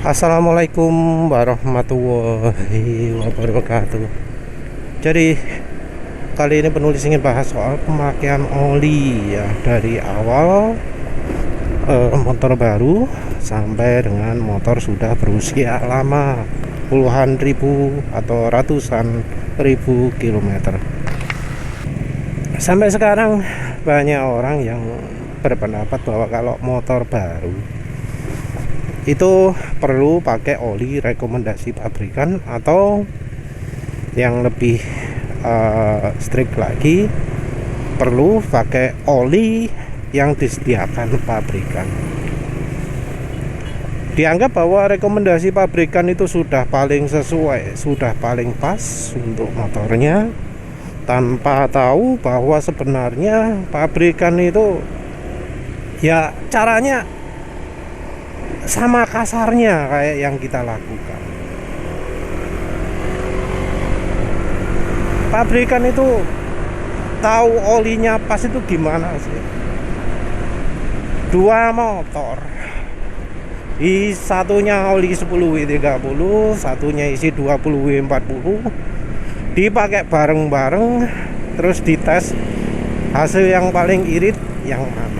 Assalamualaikum warahmatullahi wabarakatuh. Jadi kali ini penulis ingin bahas soal pemakaian oli ya, dari awal motor baru sampai dengan motor sudah berusia lama, puluhan ribu atau ratusan ribu kilometer. Sampai sekarang banyak orang yang berpendapat bahwa kalau motor baru itu perlu pakai oli rekomendasi pabrikan, atau yang lebih strict lagi, perlu pakai oli yang disediakan pabrikan. Dianggap bahwa rekomendasi pabrikan itu sudah paling sesuai, sudah paling pas untuk motornya, tanpa tahu bahwa sebenarnya pabrikan itu ya caranya sama kasarnya kayak yang kita lakukan. Pabrikan itu tahu olinya pas itu gimana sih? Dua motor, satunya oli 10W30, satunya isi 20W40, dipakai bareng-bareng, terus dites hasil yang paling irit yang mana.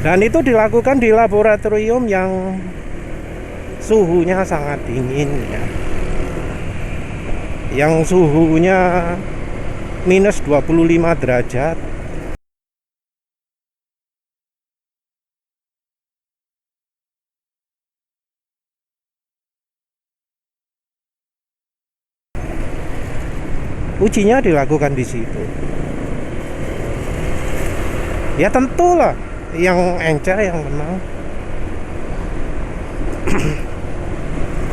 Dan itu dilakukan di laboratorium yang suhunya sangat dingin ya. Yang suhunya minus 25 derajat. Ujinya dilakukan di situ. Ya tentulah yang encer yang menang.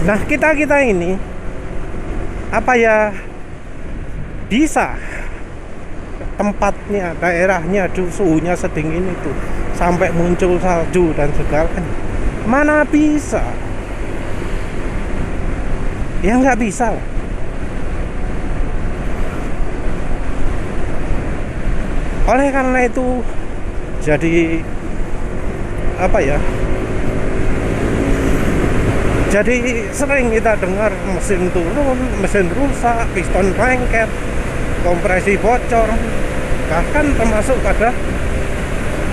Nah, kita ini apa ya, bisa tempatnya, daerahnya suhunya sedingin itu sampai muncul salju dan segalanya? Mana bisa? Ya nggak bisa lah. Oleh karena itu, jadi apa ya, jadi sering kita dengar mesin turun, mesin rusak, piston lengket, kompresi bocor, bahkan termasuk pada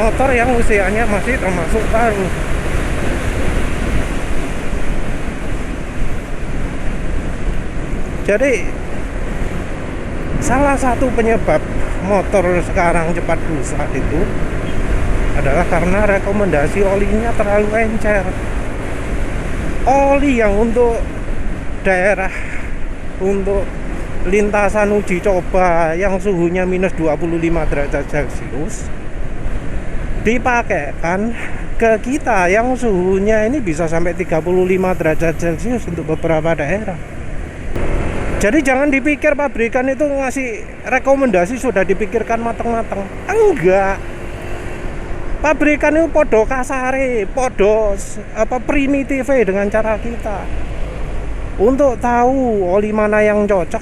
motor yang usianya masih termasuk baru. Jadi salah satu penyebab motor sekarang cepat rusak itu adalah karena rekomendasi olinya terlalu encer. Oli yang untuk daerah, untuk lintasan uji coba yang suhunya minus 25 derajat Celcius, dipakaikan ke kita yang suhunya ini bisa sampai 35 derajat Celcius untuk beberapa daerah. Jadi jangan dipikir pabrikan itu ngasih rekomendasi sudah dipikirkan matang-matang. Enggak. Pabrikan itu podo kasare, podo primitif dengan cara kita. Untuk tahu oli mana yang cocok,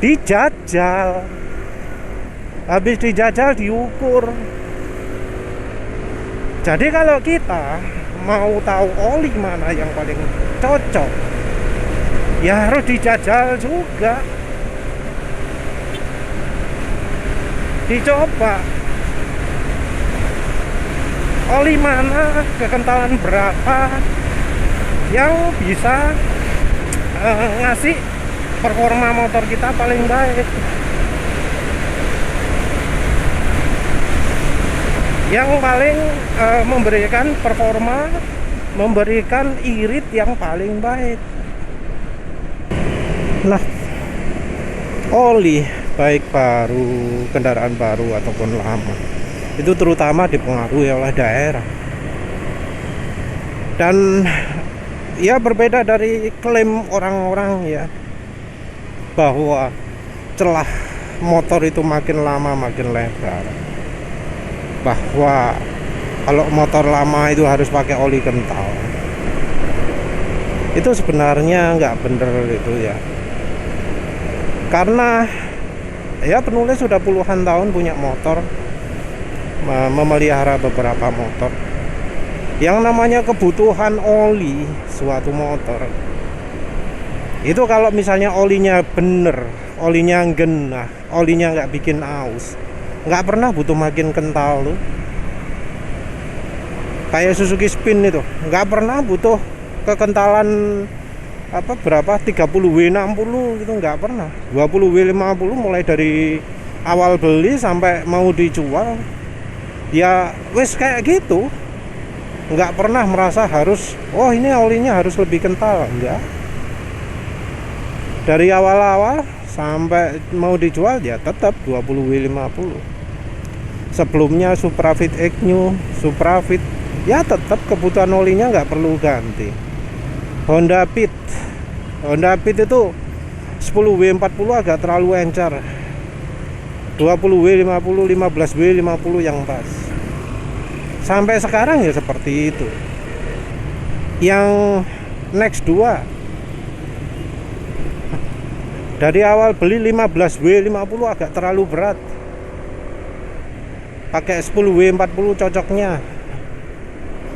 dijajal. Habis dijajal diukur. Jadi kalau kita mau tahu oli mana yang paling cocok, ya harus dijajal juga, dicoba oli mana, kekentalan berapa yang bisa ngasih performa motor kita paling baik, yang paling memberikan performa, memberikan irit yang paling baik. Nah, oli baik baru, kendaraan baru ataupun lama, itu terutama dipengaruhi oleh daerah. Dan ya berbeda dari klaim orang-orang ya, bahwa celah motor itu makin lama makin lebar, bahwa kalau motor lama itu harus pakai oli kental. Itu sebenarnya nggak bener itu ya. Karena ya penulis sudah puluhan tahun punya motor, memelihara beberapa motor. Yang namanya kebutuhan oli suatu motor itu, kalau misalnya olinya bener, olinya genah, olinya nggak bikin aus, nggak pernah butuh makin kental tuh. Kayak Suzuki Spin itu nggak pernah butuh kekentalan berapa 30W60 gitu, nggak pernah. 20W50 mulai dari awal beli sampai mau dijual ya wes kayak gitu. Nggak pernah merasa harus ini olinya harus lebih kental, enggak. Dari awal-awal sampai mau dijual ya tetap 20W50. Sebelumnya Suprafit Egnu, Suprafit ya tetap kebutuhan olinya nggak perlu ganti. Honda Fit itu 10W40 agak terlalu encer. 20W50, 15W50 yang pas. Sampai sekarang ya seperti itu. Yang Next 2 dari awal beli 15W50 agak terlalu berat. Pakai 10W40 cocoknya.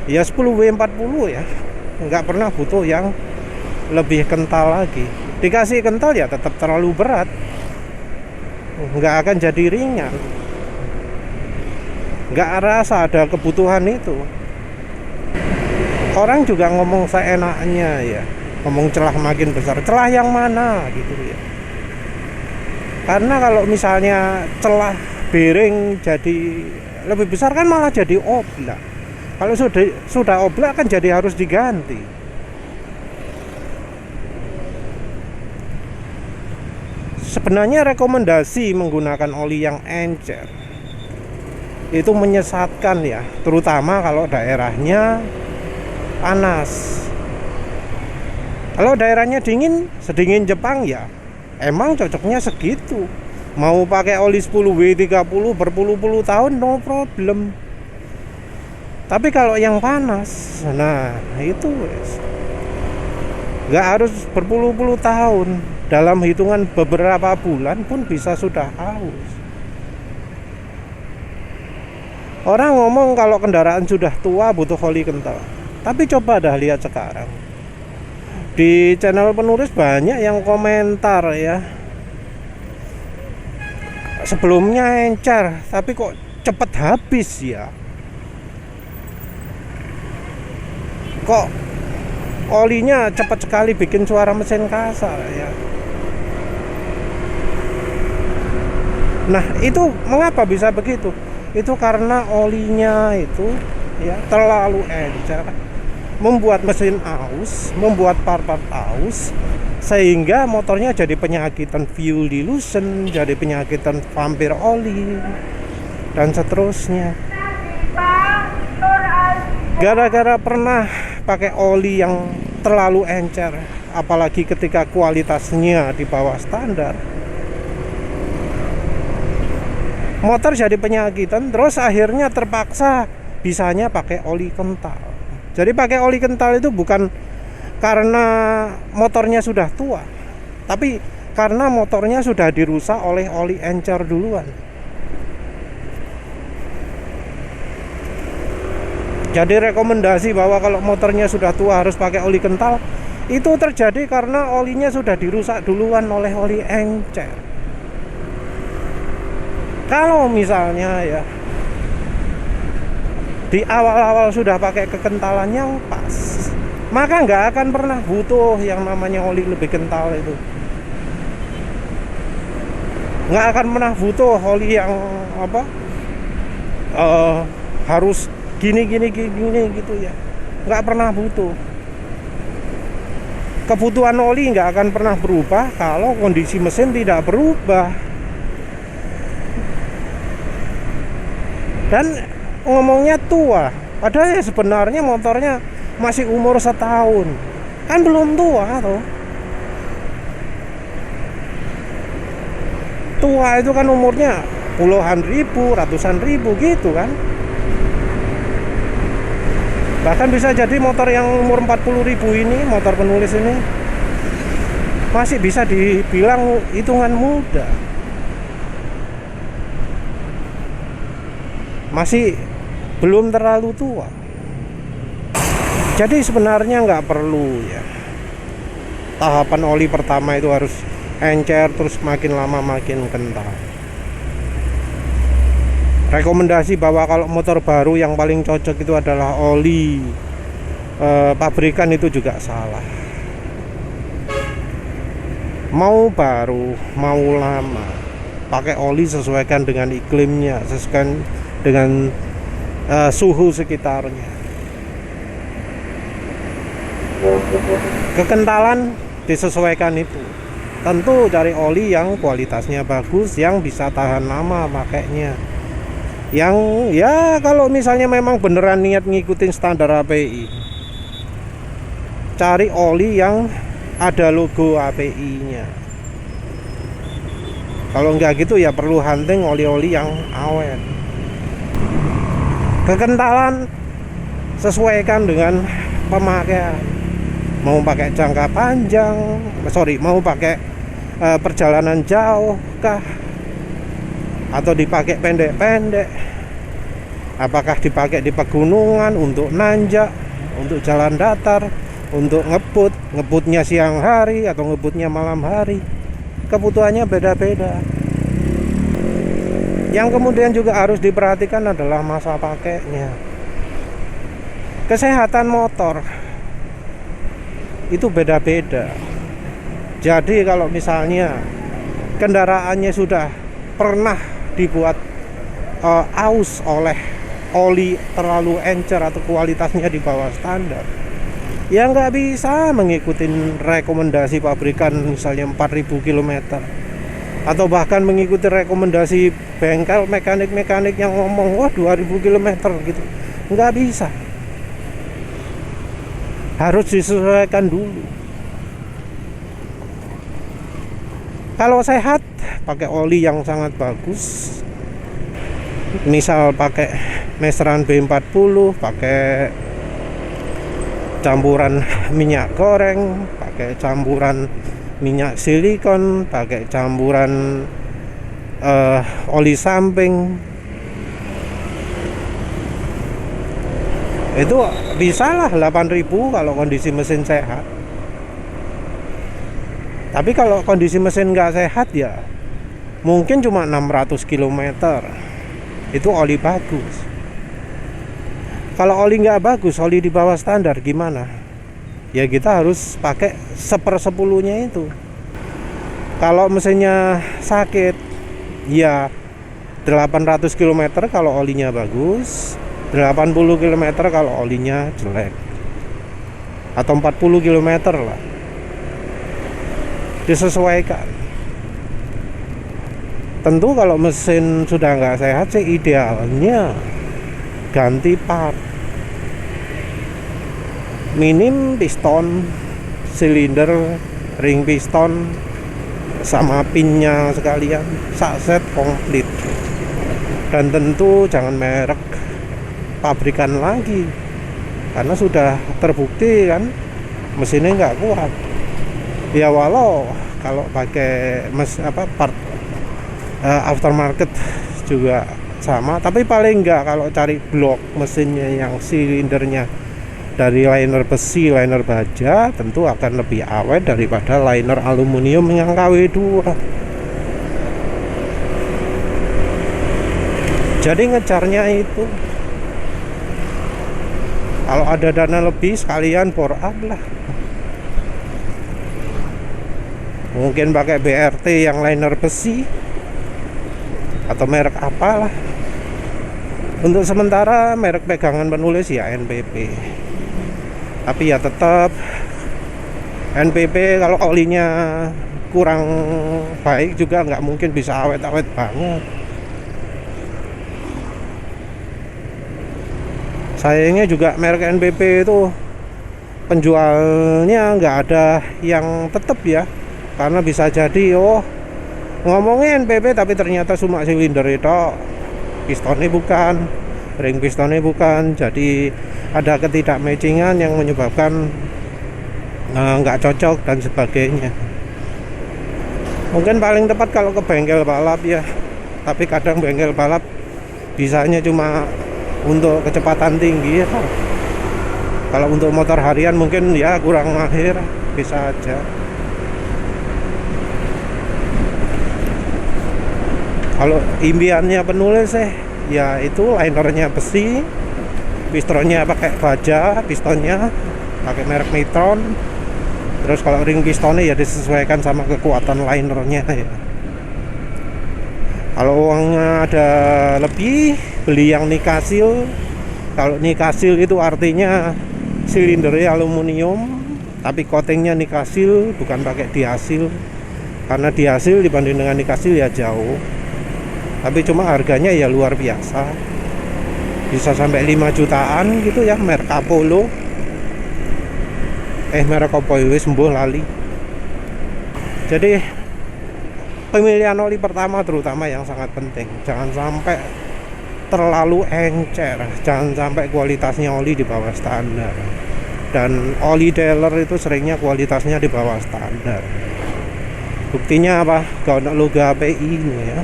Ya 10W40 ya. Nggak pernah butuh yang lebih kental lagi. Dikasih kental ya tetap terlalu berat. Nggak akan jadi ringan. Nggak rasa ada kebutuhan itu. Orang juga ngomong seenaknya ya, ngomong celah makin besar. Celah yang mana gitu ya. Karena kalau misalnya celah bearing jadi lebih besar kan malah jadi oblak. Kalau sudah oblak kan jadi harus diganti. Sebenarnya rekomendasi menggunakan oli yang encer itu menyesatkan ya, terutama kalau daerahnya panas. Kalau daerahnya dingin, sedingin Jepang ya emang cocoknya segitu. Mau pakai oli 10W30 berpuluh-puluh tahun no problem. Tapi kalau yang panas, nah itu nggak harus berpuluh-puluh tahun. Dalam hitungan beberapa bulan pun bisa sudah haus. Orang ngomong kalau kendaraan sudah tua butuh oli kental. Tapi coba dah lihat sekarang. Di channel penulis banyak yang komentar ya. Sebelumnya encer, tapi kok cepet habis ya. Kok olinya cepat sekali bikin suara mesin kasar ya. Nah, itu mengapa bisa begitu? Itu karena olinya itu ya terlalu encer, membuat mesin aus, membuat part-part aus, sehingga motornya jadi penyakitan fuel dilution, jadi penyakitan vampir oli, dan seterusnya. Gara-gara pernah pakai oli yang terlalu encer, apalagi ketika kualitasnya di bawah standar, motor jadi penyakitan, terus akhirnya terpaksa bisanya pakai oli kental. Jadi pakai oli kental itu bukan karena motornya sudah tua, tapi karena motornya sudah dirusak oleh oli encer duluan. Jadi rekomendasi bahwa kalau motornya sudah tua harus pakai oli kental, itu terjadi karena olinya sudah dirusak duluan oleh oli encer. Kalau misalnya ya di awal-awal sudah pakai kekentalan yang pas, maka nggak akan pernah butuh yang namanya oli lebih kental itu. Nggak akan pernah butuh oli yang harus gini gitu ya. Nggak pernah butuh. Kebutuhan oli nggak akan pernah berubah kalau kondisi mesin tidak berubah. Dan ngomongnya tua, padahal ya sebenarnya motornya masih umur setahun, kan belum tua toh. Tua itu kan umurnya puluhan ribu, ratusan ribu gitu kan. Bahkan bisa jadi motor yang umur 40.000 ini, motor penulis ini masih bisa dibilang hitungan muda, masih belum terlalu tua. Jadi sebenarnya nggak perlu ya tahapan oli pertama itu harus encer terus makin lama makin kental. Rekomendasi bahwa kalau motor baru yang paling cocok itu adalah oli pabrikan itu juga salah. Mau baru mau lama, pakai oli sesuaikan dengan iklimnya, sesuaikan dengan suhu sekitarnya. Kekentalan disesuaikan itu. Tentu cari oli yang kualitasnya bagus, yang bisa tahan lama pakainya. Yang ya kalau misalnya memang beneran niat ngikutin standar API, cari oli yang ada logo API-nya. Kalau enggak gitu ya perlu hunting oli-oli yang awet. Kekentalan sesuaikan dengan pemakaian. Mau pakai jangka panjang, mau pakai perjalanan jauh kah? Atau dipakai pendek-pendek? Apakah dipakai di pegunungan untuk nanjak, untuk jalan datar, untuk ngebutnya siang hari atau ngebutnya malam hari? Kebutuhannya beda-beda. Yang kemudian juga harus diperhatikan adalah masa pakainya. Kesehatan motor itu beda-beda. Jadi kalau misalnya kendaraannya sudah pernah dibuat aus oleh oli terlalu encer atau kualitasnya di bawah standar, ya nggak bisa mengikuti rekomendasi pabrikan misalnya 4000 km, atau bahkan mengikuti rekomendasi bengkel mekanik-mekanik yang ngomong wah 2000 km gitu. Nggak bisa, harus disesuaikan dulu. Kalau sehat pakai oli yang sangat bagus, misal pakai Mesran B40, pakai campuran minyak goreng, pakai campuran minyak silikon, pakai campuran oli samping, itu bisalah 8.000 kalau kondisi mesin sehat. Tapi kalau kondisi mesin nggak sehat ya mungkin cuma 600 km. Itu oli bagus. Kalau oli nggak bagus, oli di bawah standar gimana? Ya kita harus pakai 1/10-nya itu. Kalau mesinnya sakit, ya 800 km kalau olinya bagus, 80 km kalau olinya jelek, atau 40 km lah. Disesuaikan. Tentu kalau mesin sudah nggak sehat sih idealnya ganti part, minim piston, silinder, ring piston, sama pinnya sekalian, set komplit. Dan tentu jangan merek pabrikan lagi, karena sudah terbukti kan mesinnya nggak kuat. Ya walau kalau pakai part aftermarket juga sama, tapi paling enggak kalau cari blok mesinnya yang silindernya dari liner besi, liner baja, tentu akan lebih awet daripada liner aluminium yang KW2. Jadi ngejarnya itu kalau ada dana lebih sekalian bore up lah. Mungkin pakai BRT yang liner besi atau merek apalah. Untuk sementara merek pegangan penulis ya NPP. Tapi ya tetap NPP kalau olinya kurang baik juga nggak mungkin bisa awet-awet banget. Sayangnya juga merek NPP itu penjualnya nggak ada yang tetap ya, karena bisa jadi ngomongnya NPP tapi ternyata cuma silinder itu, pistonnya bukan, ring pistonnya bukan, jadi ada ketidakmatchingan yang menyebabkan nggak cocok dan sebagainya. Mungkin paling tepat kalau ke bengkel balap ya, tapi kadang bengkel balap bisanya cuma untuk kecepatan tinggi ya. Kalau untuk motor harian mungkin ya kurang mahir, bisa aja. Kalau impiannya penulis ya itu linernya besi, pistonnya pakai baja, pistonnya pakai merek Nitron. Terus kalau ring pistonnya ya disesuaikan sama kekuatan linernya ya. Kalau uangnya ada lebih, beli yang nikasil. Kalau nikasil itu artinya silindernya aluminium, tapi coatingnya nikasil, bukan pakai diasil. Karena diasil dibanding dengan nikasil ya jauh. Tapi cuma harganya ya luar biasa. Bisa sampai 5 jutaan gitu ya, merek Apollo. Merek apa wis mbuh lali. Jadi pemilihan oli pertama terutama yang sangat penting. Jangan sampai terlalu encer, jangan sampai kualitasnya oli di bawah standar. Dan oli dealer itu seringnya kualitasnya di bawah standar. Buktinya apa? Kalau logo API ini ya.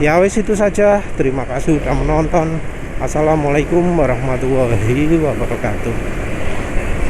Ya wis itu saja. Terima kasih sudah menonton. Assalamualaikum warahmatullahi wabarakatuh.